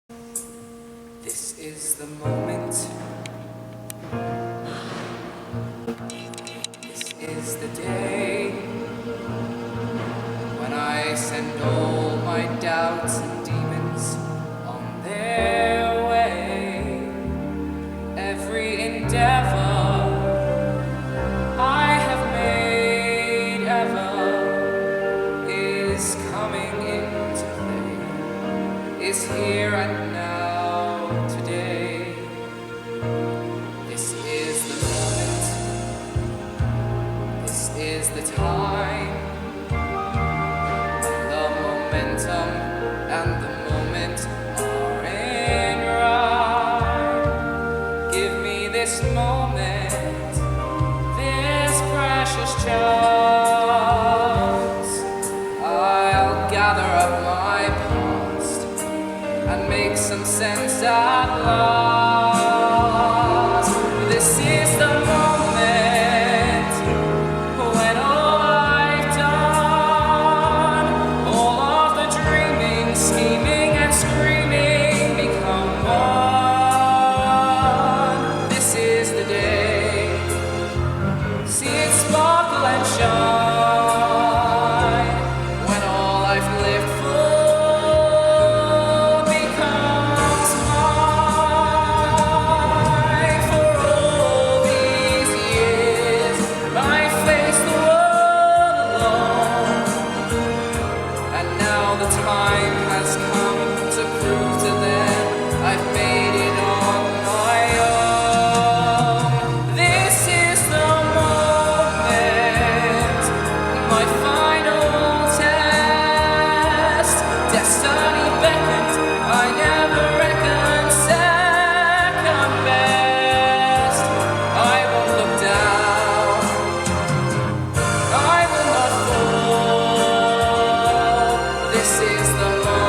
This is the moment. This is the day when I send all my doubts and demons on their way. Every endeavor I have made ever is coming into play, is here and now. Today, this is the moment, this is the time, when the momentum and the moment are in rhyme. Give me this moment, this precious chance. I'll gather up my past and make some sense at last. This is the moment when all I've done, all of the dreaming, scheming and screaming become one. This is the day, see it sparkle and shine, when all I've lived for this is the moment.